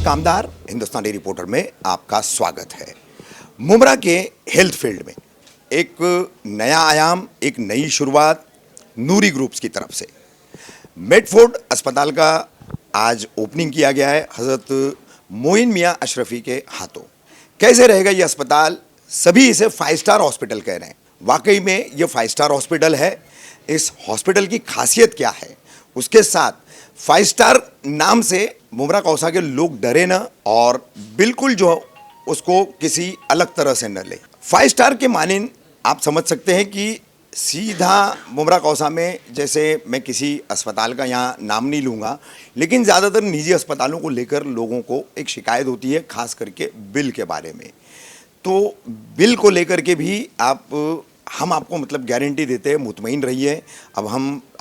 कामदार, हिंदुस्तानी reporter में आपका स्वागत है। मुमरा के हेल्थ फील्ड में एक नया आयाम, एक नई शुरुआत नूरी ग्रुप्स की तरफ से। मेडफोर्ड अस्पताल का आज ओपनिंग किया गया है हज़रत मोइन मियाँ अशरफी के हाथों। कैसे रहेगा ये अस्पताल? सभी इसे 5 स्टार हॉस्पिटल कह रहे हैं। वाकई में ये 5 स्टार हॉस्पिटल है। इस हॉस्पिटल की खासियत क्या है, उसके साथ 5 स्टार नाम से मुमरा कौसा के लोग डरे ना और बिल्कुल जो उसको किसी अलग तरह से न ले। 5 स्टार के मानिन आप समझ सकते हैं कि सीधा मुमरा कौसा में, जैसे मैं किसी अस्पताल का यहाँ नाम नहीं लूँगा, लेकिन ज़्यादातर निजी अस्पतालों को लेकर लोगों को एक शिकायत होती है, खास करके बिल के बारे में। तो बिल को लेकर के भी हम आपको मतलब गारंटी देते हैं, मुतमईन रहिए। अब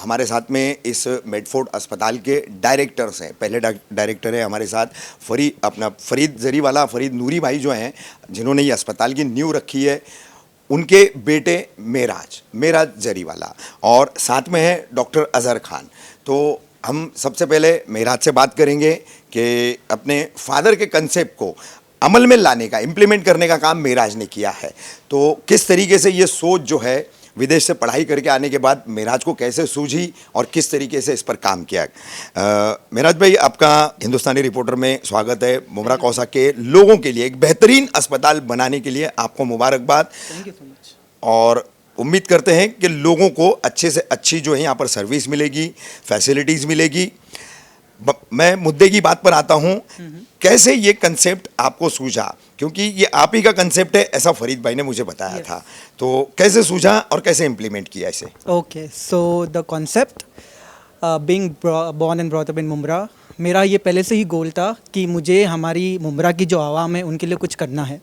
हमारे साथ में इस मेडफोर्ड अस्पताल के डायरेक्टर्स हैं। पहले डायरेक्टर है हमारे साथ फरीद जरीवाला, फरीद नूरी भाई जो हैं, जिन्होंने ये अस्पताल की नींव रखी है। उनके बेटे मेराज जरीवाला, और साथ में है डॉक्टर अजहर खान। तो हम सबसे पहले मेराज से बात करेंगे कि अपने फादर के कंसेप्ट को अमल में लाने का, इम्प्लीमेंट करने का काम मेराज ने किया है। तो किस तरीके से ये सोच जो है विदेश से पढ़ाई करके आने के बाद मेराज को कैसे सूझी और किस तरीके से इस पर काम किया। मेराज भाई, आपका हिंदुस्तानी रिपोर्टर में स्वागत है। मुमरा कौसा के लोगों के लिए एक बेहतरीन अस्पताल बनाने के लिए आपको मुबारकबाद। Thank you so much. और उम्मीद करते हैं कि लोगों को अच्छे से अच्छी जो है यहाँ पर सर्विस मिलेगी, फैसिलिटीज़ मिलेगी। मैं मुद्दे की बात पर आता हूँ, कैसे ये कंसेप्ट आपको सूझा? क्योंकि ये आप ही का कंसेप्ट है, ऐसा फरीद भाई ने मुझे बताया था। तो कैसे सूझा और कैसे इम्प्लीमेंट किया इसे? Okay, so the concept being born and brought up in Mumbra, मेरा ये पहले से ही गोल था कि मुझे हमारी मुमरा की जो आवाम है उनके लिए कुछ करना है।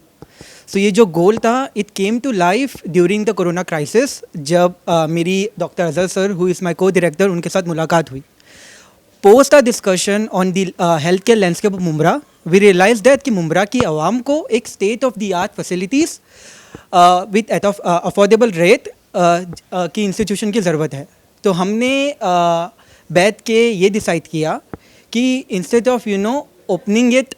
सो ये जो गोल था, it came to life during the corona crisis, जब मेरी doctor Azhar sir, who is my co director, उनके साथ मुलाकात हुई। Post a discussion on the health care landscape of Mumbra, we realise that कि मुमरा की आवाम को एक state of the art facilities with at of affordable rate की इंस्टीट्यूशन की ज़रूरत है। तो हमने बैठ के ये डिसाइड किया कि instead of opening it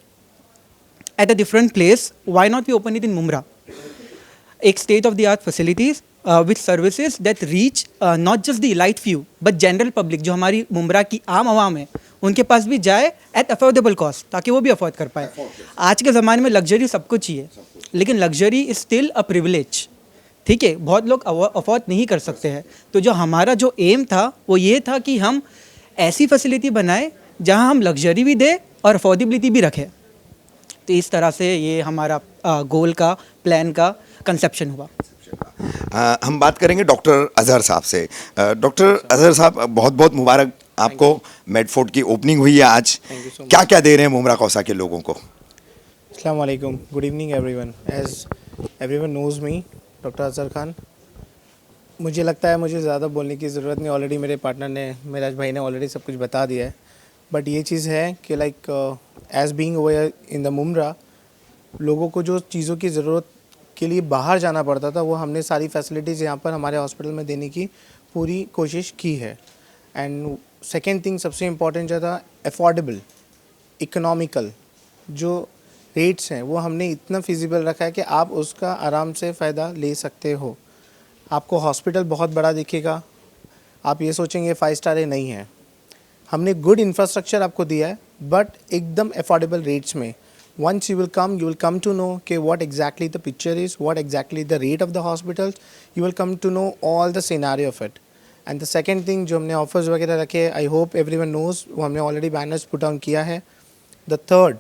at a different place, why not we open it in Mumra? एक state of the art facilities with services that reach not just the elite few but general public, जो हमारी मुमरा की आम आवाम है उनके पास भी जाए at affordable cost, ताकि वो भी अफोर्ड कर पाए। आज के ज़माने में लग्जरी सबको चाहिए, लेकिन luxury is still a privilege. ठीक है, बहुत लोग अफोर्ड नहीं कर सकते हैं। तो जो हमारा जो एम था वो ये था कि हम ऐसी फैसिलिटी बनाए जहाँ हम लग्जरी भी दें और अफोर्डेबिलिटी भी रखें। तो इस तरह से ये हमारा गोल का, प्लान का कंसेप्शन हुआ। हम बात करेंगे डॉक्टर अजहर साहब से। डॉक्टर अजहर साहब, बहुत बहुत मुबारक आपको। मेडफोर्ड की ओपनिंग हुई है आज। क्या क्या दे रहे हैं मुमरा कौसा के लोगों को? अस्सलाम वालेकुम, good evening everyone. As everyone knows me, doctor Azhar Khan. मुझे लगता है मुझे ज़्यादा बोलने की ज़रूरत नहीं, ऑलरेडी मेरे पार्टनर ने, मेराज भाई ने ऑलरेडी सब कुछ बता दिया है। बट ये चीज़ है कि like as being over in the Mumbra, लोगों को जो चीज़ों की ज़रूरत के लिए बाहर जाना पड़ता था, वो हमने सारी फैसिलिटीज़ यहाँ पर हमारे हॉस्पिटल में देने की पूरी कोशिश की है। एंड सेकेंड थिंग, सबसे इम्पॉर्टेंट जो था, अफोर्डेबल, इकोनॉमिकल जो रेट्स हैं वो हमने इतना फिजिबल रखा है कि आप उसका आराम से फ़ायदा ले सकते हो। आपको हॉस्पिटल बहुत बड़ा दिखेगा, आप ये सोचेंगे 5 स्टार है, नहीं है। हमने गुड इंफ्रास्ट्रक्चर आपको दिया है, बट एकदम अफोर्डेबल रेट्स में। Once you will come to know कि what exactly the picture is, what exactly the rate of the hospitals, you will come to know all the scenario of it. And the second thing, जो हमने offers वगैरह रखे, I hope everyone knows, वो हमने already banners put on किया है। The third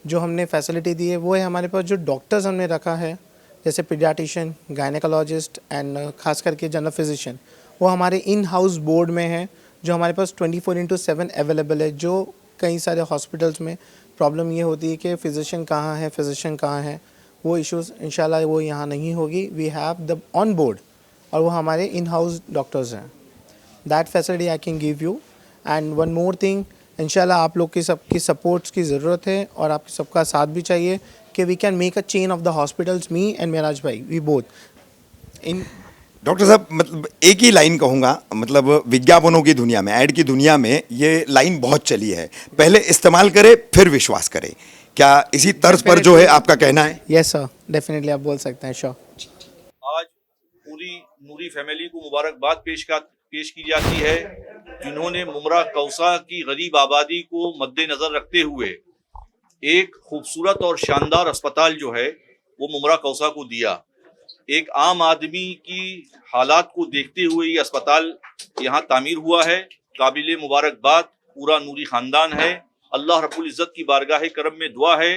जो हमने फैसिलिटी दी है वो है हमारे पास जो डॉक्टर्स हमने रखा है, जैसे पीडियाट्रिशियन, गायनेकोलॉजिस्ट एंड खास करके जनरल फिजिशियन, वो हमारे इन हाउस बोर्ड में है, जो हमारे पास 24/7 अवेलेबल है। जो कई सारे हॉस्पिटल्स में प्रॉब्लम ये होती है कि फिजिशियन कहाँ है, वो इश्यूज़ इंशाल्लाह वो यहाँ नहीं होगी। We have the on board, और वो हमारे इन हाउस डॉक्टर्स हैं। That facility I can give you. And one more thing, इंशाल्लाह आप लोग की सबकी सपोर्ट्स की ज़रूरत है और आपकी सबका साथ भी चाहिए कि we can make a chain of the hospitals, me and Meraj भाई, वी बोथ इन। डॉक्टर साहब, मतलब एक ही लाइन कहूँगा, मतलब विज्ञापनों की दुनिया में, ऐड की दुनिया में ये लाइन बहुत चली है, पहले इस्तेमाल करें फिर विश्वास करें, क्या इसी तर्ज पर जो है आपका कहना है? यस सर, डेफिनेटली आप बोल सकते हैं, श्योर। आज पूरी नूरी फैमिली को मुबारकबाद पेश की जाती है, जिन्होंने मुमरा कौसा की गरीब आबादी को मद्देनजर रखते हुए एक खूबसूरत और शानदार अस्पताल जो है वो मुमरा कौसा को दिया। एक आम आदमी की हालात को देखते हुए ये अस्पताल यहाँ तामीर हुआ है। काबिल मुबारकबाद पूरा नूरी खानदान है। अल्लाह रब्बुल इज़्ज़त की बारगाह करम में दुआ है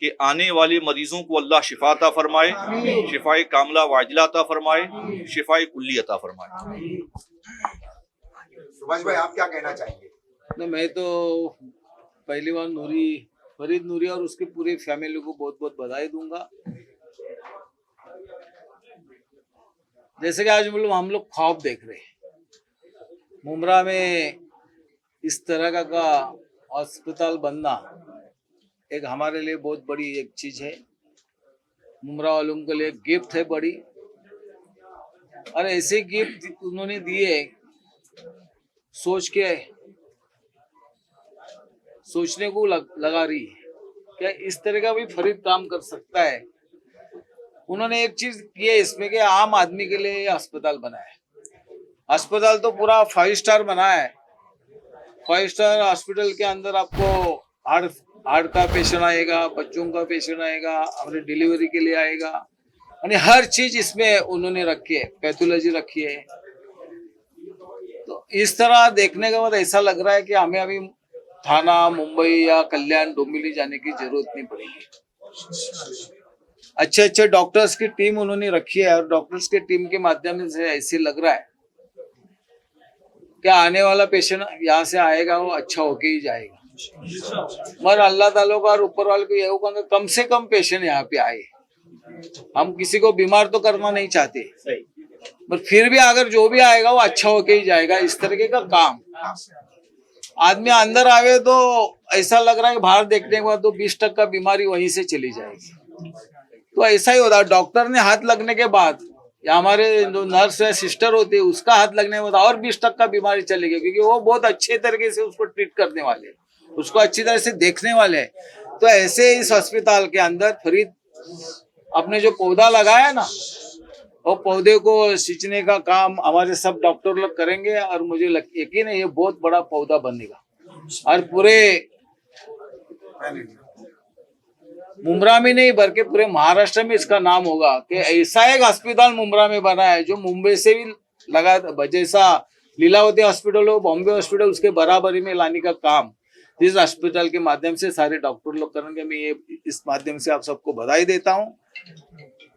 कि आने वाले मरीजों को अल्लाह शिफा अता फरमाए, शिफाए कामला वाजिला अता फरमाए, शिफाए कुल्ली अता फरमाए। सुभाष भाई, आप क्या कहना चाहेंगे? नहीं, मैं तो पहली बार फरीद नूरी और उसकी पूरी फैमिली को बहुत बहुत बधाई दूंगा। जैसे कि आज हम लोग ख्वाब देख रहे हैं, मुमरा में इस तरह का अस्पताल बनना एक हमारे लिए बहुत बड़ी एक चीज है। मुमरा वालों के लिए गिफ्ट है बड़ी, और ऐसे गिफ्ट उन्होंने दिए सोचने को लगा रही है क्या इस तरह का भी फरीद काम कर सकता है। उन्होंने एक चीज की है इसमें कि आम आदमी के लिए अस्पताल बनाया है। अस्पताल तो पूरा 5 स्टार बना है। 5 स्टार हॉस्पिटल के अंदर आपको हार्ट का पेशेंट आएगा, बच्चों का पेशेंट आएगा, अपने डिलीवरी के लिए आएगा, यानी हर चीज इसमें उन्होंने रखी है, पैथोलॉजी रखी है। तो इस तरह देखने के बाद ऐसा लग रहा है कि हमें अभी थाना, मुंबई या कल्याण, डोंबिवली जाने की जरूरत नहीं पड़ेगी। अच्छे अच्छे डॉक्टर्स की टीम उन्होंने रखी है, और डॉक्टर्स की टीम के माध्यम से ऐसे लग रहा है कि आने वाला पेशेंट यहाँ से आएगा वो अच्छा होके ही जाएगा। मगर अल्लाह ताला का और ऊपर वाले को ये कहूँगा कम से कम पेशेंट यहाँ पे आए। हम किसी को बीमार तो करना नहीं चाहते, पर फिर भी अगर जो भी आएगा वो अच्छा होके ही जाएगा। इस तरीके का काम आदमी अंदर आवे तो ऐसा लग रहा है कि बाहर देखने के बाद तो 20% बीमारी वहीं से चली जाएगी। तो ऐसा ही होता है, डॉक्टर ने हाथ लगने के बाद या हमारे जो नर्स है, सिस्टर होती है, उसका हाथ लगने के बाद और 20% बीमारी चलेगी, क्योंकि वो बहुत अच्छे तरीके से उसको ट्रीट करने वाले, उसको अच्छी तरह से देखने वाले हैं। तो ऐसे इस अस्पताल के अंदर फरीद अपने जो पौधा लगाया ना, वो पौधे को सींचने का काम हमारे सब डॉक्टर लोग करेंगे, और मुझे यकीन है ये बहुत बड़ा पौधा बनेगा और पूरे मुमरा में नहीं बल्कि पूरे महाराष्ट्र में इसका नाम होगा कि ऐसा एक अस्पताल मुमरा में बना है जो मुंबई से भी लगा, जैसा लीलावती हॉस्पिटल हो, बॉम्बे हॉस्पिटल, उसके बराबरी में लाने का काम इस हॉस्पिटल के माध्यम से सारे डॉक्टर लोग करेंगे। मैं ये इस माध्यम से आप सबको बधाई देता हूँ।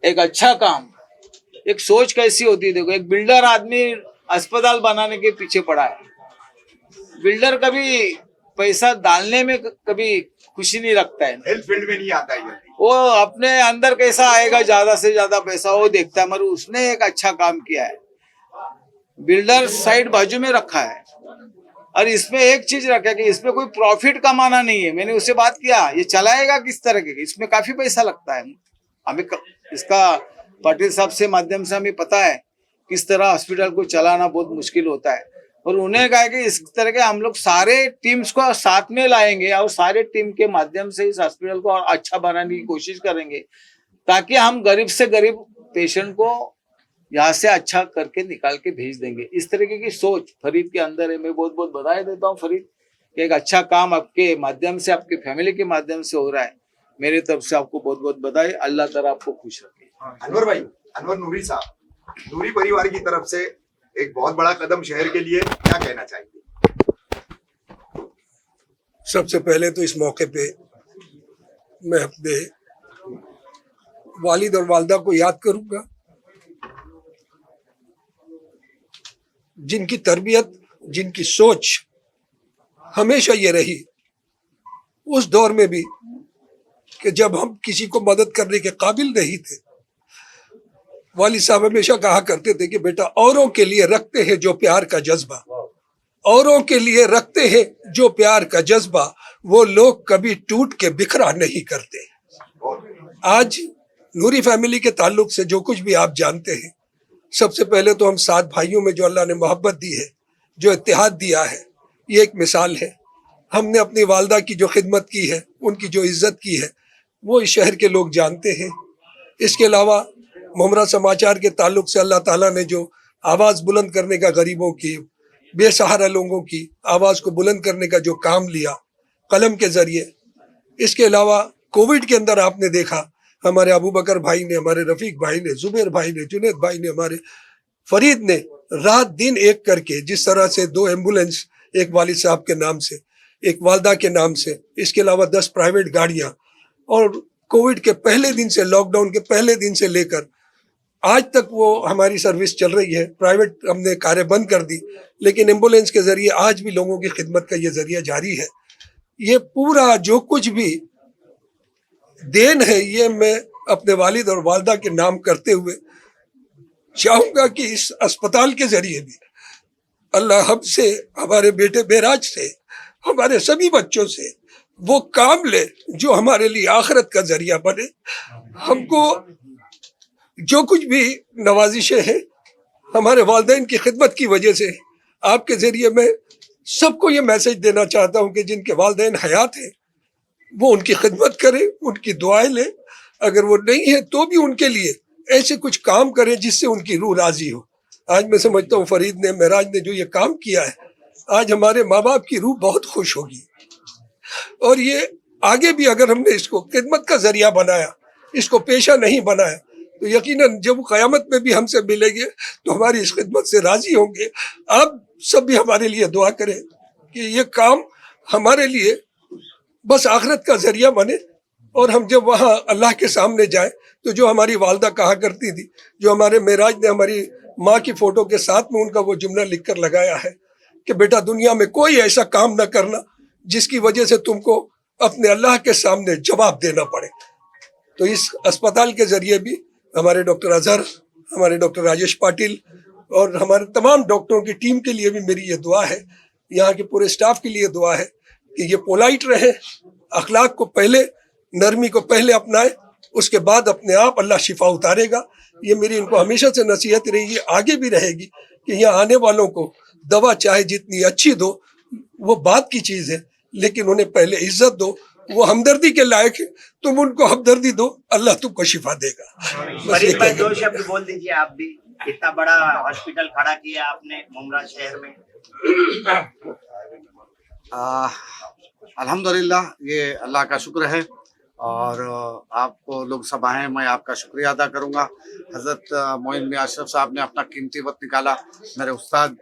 एक अच्छा काम, एक सोच कैसी होती है। देखो, एक बिल्डर आदमी अस्पताल बनाने के पीछे पड़ा है। बिल्डर कभी पैसा डालने में कभी खुशी नहीं रखता है, हेल्थ फील्ड में नहीं आता है जल्दी। वो अपने अंदर कैसा आएगा ज्यादा से ज्यादा पैसा वो देखता है। मगर उसने एक अच्छा काम किया है, बिल्डर साइड बाजू में रखा है, और इसमें एक चीज रखा है कि इसमें कोई प्रॉफिट कमाना नहीं है। मैंने उससे बात किया, ये चलाएगा किस तरह के, इसमें काफी पैसा लगता है। हमें इसका पाटिल साहब से माध्यम से हमें पता है किस तरह हॉस्पिटल को चलाना बहुत मुश्किल होता है, और उन्हें कहा कि इस तरह के हम लोग सारे टीम्स को साथ में लाएंगे और सारे टीम के माध्यम से इस हॉस्पिटल को और अच्छा बनाने की कोशिश करेंगे, ताकि हम गरीब से गरीब पेशेंट को यहाँ से अच्छा करके निकाल के भेज देंगे। इस तरीके की सोच फरीद के अंदर है। मैं बहुत बहुत बधाई देता हूँ फरीद, एक अच्छा काम आपके माध्यम से, आपके फैमिली के माध्यम से हो रहा है। मेरी तरफ से आपको बहुत बहुत बधाई। अल्लाह ताला आपको खुश रखे। अनवर भाई, अनवर नूरी साहब, नूरी परिवार की तरफ से एक बहुत बड़ा कदम शहर के लिए, क्या कहना चाहिए? सबसे पहले तो इस मौके पे मैं अपने वालिद और वालदा को याद करूंगा, जिनकी तरबियत, जिनकी सोच हमेशा ये रही उस दौर में भी कि जब हम किसी को मदद करने के काबिल नहीं थे। वालिद साहब हमेशा कहा करते थे कि बेटा, औरों के लिए रखते हैं जो प्यार का जज्बा, औरों के लिए रखते हैं जो प्यार का जज्बा, वो लोग कभी टूट के बिखरा नहीं करते। आज नूरी फैमिली के ताल्लुक से जो कुछ भी आप जानते हैं, सबसे पहले तो हम 7 भाइयों में जो अल्लाह ने मोहब्बत दी है, जो इत्तेहाद दिया है, ये एक मिसाल है। हमने अपनी वालदा की जो खिदमत की है, उनकी जो इज्जत की है, वो इस शहर के लोग जानते हैं। इसके अलावा मुमरा समाचार के ताल्लुक से अल्लाह ताला ने जो आवाज़ बुलंद करने का, गरीबों की, बेसहारा लोगों की आवाज़ को बुलंद करने का जो काम लिया कलम के ज़रिए, इसके अलावा कोविड के अंदर आपने देखा हमारे अबू बकर भाई ने, हमारे रफ़ीक भाई ने, जुबैर भाई ने, जुनैद भाई ने, हमारे फरीद ने रात दिन एक करके जिस तरह से 2 एम्बुलेंस, एक वालिद साहब के नाम से, एक वालदा के नाम से, इसके अलावा 10 प्राइवेट गाड़ियाँ, और कोविड के पहले दिन से, लॉकडाउन के पहले दिन से लेकर आज तक वो हमारी सर्विस चल रही है। प्राइवेट हमने कारें बंद कर दी, लेकिन एम्बुलेंस के ज़रिए आज भी लोगों की खिदमत का ये ज़रिया जारी है। ये पूरा जो कुछ भी देन है, ये मैं अपने वालिद और वालदा के नाम करते हुए चाहूँगा कि इस अस्पताल के ज़रिए भी अल्लाह हमसे, हमारे बेटे बेराज से, हमारे सभी बच्चों से वो काम ले जो हमारे लिए आखिरत का ज़रिया बने। हमको जो कुछ भी नवाजिशें हैं हमारे वालिदैन की खिदमत की वजह से, आपके ज़रिए मैं सबको ये मैसेज देना चाहता हूँ कि जिनके वालिदैन हयात हैं वो उनकी खिदमत करें, उनकी दुआएं लें। अगर वो नहीं है तो भी उनके लिए ऐसे कुछ काम करें जिससे उनकी रूह राजी हो। आज मैं समझता हूँ फरीद ने, मेराज ने जो ये काम किया है, आज हमारे माँ बाप की रूह बहुत खुश होगी। और ये आगे भी अगर हमने इसको खिदमत का ज़रिया बनाया, इसको पेशा नहीं बनाया, तो यकीनन जब क़यामत में भी हमसे मिलेंगे तो हमारी इस खिदमत से राज़ी होंगे। आप सब भी हमारे लिए दुआ करें कि ये काम हमारे लिए बस आखिरत का ज़रिया बने, और हम जब वहाँ अल्लाह के सामने जाएं तो जो हमारी वालदा कहा करती थी, जो हमारे मेराज ने हमारी माँ की फ़ोटो के साथ में उनका वो जुमला लिख कर लगाया है कि बेटा दुनिया में कोई ऐसा काम ना करना जिसकी वजह से तुमको अपने अल्लाह के सामने जवाब देना पड़े। तो इस अस्पताल के ज़रिए भी हमारे डॉक्टर अजहर, हमारे डॉक्टर राजेश पाटिल और हमारे तमाम डॉक्टरों की टीम के लिए भी मेरी ये दुआ है, यहाँ के पूरे स्टाफ के लिए दुआ है कि ये पोलाइट रहे, अखलाक को पहले, नरमी को पहले अपनाए, उसके बाद अपने आप अल्लाह शिफा उतारेगा। ये मेरी इनको हमेशा से नसीहत रहेगी, आगे भी रहेगी कि यहाँ आने वालों को दवा चाहे जितनी अच्छी दो वो बात की चीज़ है, लेकिन उन्हें पहले इज्जत दो। वो हमदर्दी के लायक है, तुम उनको हमदर्दी दो, अल्लाह तुमको शिफा देगा। फरीद भाई 2 शब्द बोल दीजिए। आप भी इतना बड़ा हॉस्पिटल खड़ा किया आपने मुमरा शहर में। अल्हम्दुलिल्लाह, ये अल्लाह का शुक्र है, और आपको लोग सब आए, मैं आपका शुक्रिया अदा करूंगा। हज़रत मोइन मियां अशरफ साहब ने अपना कीमती वक्त निकाला। मेरे उस्ताद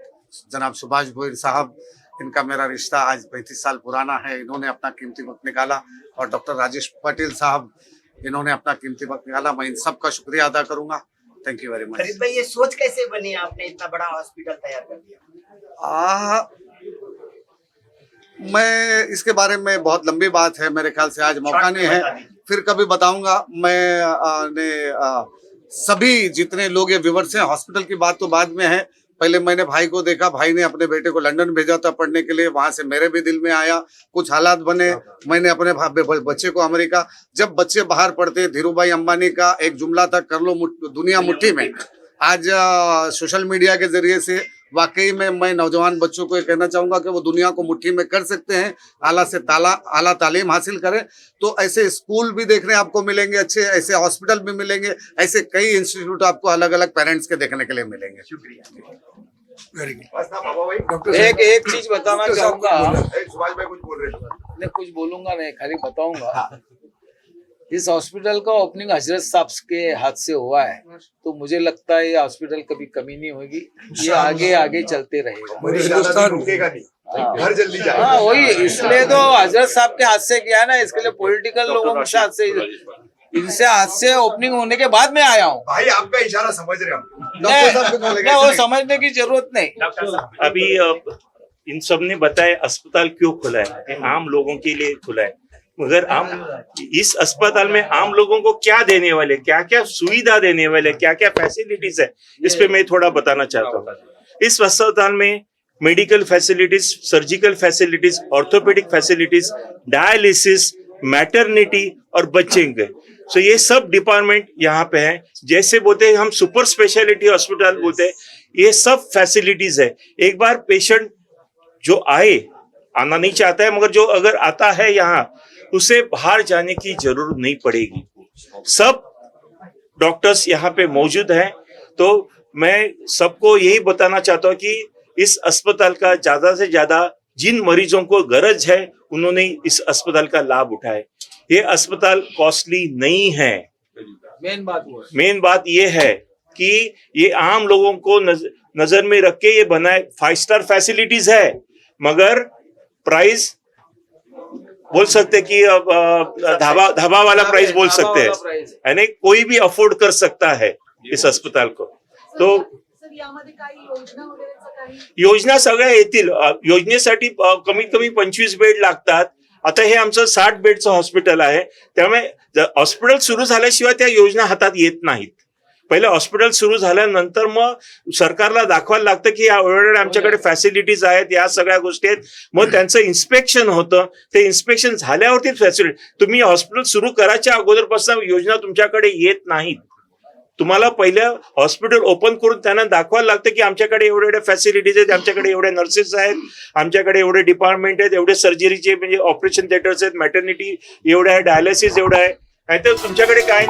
जनाब सुभाष भोईर साहब, इनका मेरा रिश्ता आज 35 साल पुराना है, इन्होंने अपना कीमती वक्त निकाला, और डॉक्टर राजेश पाटिल साहब, इन्होंने अपना कीमती वक्त निकाला। मैं इन सब का शुक्रिया अदा करूंगा। Thank you very much. Farid भाई, ये सोच कैसे बनी, आपने इतना बड़ा हॉस्पिटल तैयार कर दिया? मैं इसके बारे में बहुत लंबी बात है, मेरे ख्याल से आज मौका नहीं है, फिर कभी बताऊंगा। सभी जितने लोग ये व्यूअर्स हैं, हॉस्पिटल की बात तो बाद में है। पहले मैंने भाई को देखा, भाई ने अपने बेटे को लंदन भेजा था पढ़ने के लिए, वहां से मेरे भी दिल में आया, कुछ हालात बने, मैंने अपने बच्चे को अमेरिका, जब बच्चे बाहर पढ़ते, धीरू भाई अंबानी का एक जुमला था, कर लो दुनिया मुट्ठी में। आज सोशल मीडिया के जरिए से वाकई में मैं नौजवान बच्चों को ये कहना चाहूंगा कि वो दुनिया को मुट्ठी में कर सकते हैं, आला तालीम हासिल करें। तो ऐसे स्कूल भी देखने आपको मिलेंगे अच्छे, ऐसे हॉस्पिटल भी मिलेंगे, ऐसे कई इंस्टीट्यूट आपको अलग अलग पेरेंट्स के देखने के लिए मिलेंगे। शुक्रिया। Very good. एक चीज बताना चाहूंगा, सुभाष भाई कुछ बोल रहे थे। मैं कुछ बोलूंगा नहीं, खाली बताऊंगा। इस हॉस्पिटल का ओपनिंग हजरत साहब के हाथ से हुआ है, तो मुझे लगता है ये हॉस्पिटल कभी कमी नहीं होगी, ये आगे आगे चलते रहेगा। हिंदुस्तान रुकेगा नहीं, घर जल्दी जाएगा। हाँ, वही, इसलिए तो हजरत साहब के हाथ से किया ना, इसके लिए पॉलिटिकल लोगों के हाथ से, इनसे हाथ से ओपनिंग होने के बाद में आया हूँ। भाई आपका इशारा समझ रहे नहीं, वो समझने की जरूरत नहीं। अभी इन सब ने बताया अस्पताल क्यों खुला है, आम लोगों के लिए खुला है, मगर इस अस्पताल में आम लोगों को क्या देने वाले, क्या क्या सुविधा देने वाले, क्या क्या फैसिलिटीज है, इस पे मैं थोड़ा बताना चाहता हूँ। इस अस्पताल में medical facilities, surgical facilities, orthopaedic facilities, dialysis, maternity और बच्चे के, सो ये सब डिपार्टमेंट यहाँ पे है। जैसे बोलते हैं हम सुपर स्पेशलिटी हॉस्पिटल बोलते हैं, ये सब फैसिलिटीज है। एक बार पेशेंट जो आए आना नहीं चाहता है, मगर जो अगर आता है यहाँ उसे बाहर जाने की जरूरत नहीं पड़ेगी। सब डॉक्टर्स यहाँ पे मौजूद हैं। तो मैं सबको यही बताना चाहता हूँ कि इस अस्पताल का ज्यादा से ज्यादा जिन मरीजों को गरज है उन्होंने इस अस्पताल का लाभ उठाए। ये अस्पताल कॉस्टली नहीं है। मेन बात ये है कि ये आम लोगों को नजर में रख के ये बनाए। 5 स्टार फैसिलिटीज है, मगर प्राइस बोल सकते कि ढाबा वाला प्राइस बोल सकते हैं, यानी कोई भी अफोर्ड कर सकता है इस अस्पताल को। तो योजना सगळ्या येतील। योजनेसाठी कमीत कमी 25 बेड लागतात। आता हे आमचं 60 बेडचं हॉस्पिटल आहे, त्यामुळे हॉस्पिटल सुरू झाल्याशिवाय त्या योजना हातात येत नाहीत। पहिले हॉस्पिटल सुरू झाल्यानंतर मग सरकारला दाखवायला लागतं की एवढ्या आमच्याकडे फॅसिलिटीज आहेत, या सगळ्या गोष्टी आहेत। मग त्यांचं इन्स्पेक्शन होतं, ते इन्स्पेक्शन झाल्यावरती फॅसिलिटी। तुम्ही हॉस्पिटल सुरू करायच्या अगोदरपासून योजना तुमच्याकडे येत नाहीत। तुम्हाला पहिले हॉस्पिटल ओपन करून त्यांना दाखवायला लागतं की आमच्याकडे एवढे फॅसिलिटीज आहेत, आमच्याकडे एवढे नर्सेस आहेत, आमच्याकडे एवढे डिपार्टमेंट आहेत, एवढे सर्जरीचे म्हणजे ऑपरेशन थिएटर्स आहेत, मॅटर्निटी एवढं आहे, डायलिसिस एवढं आहे। नाहीतर तुमच्याकडे काय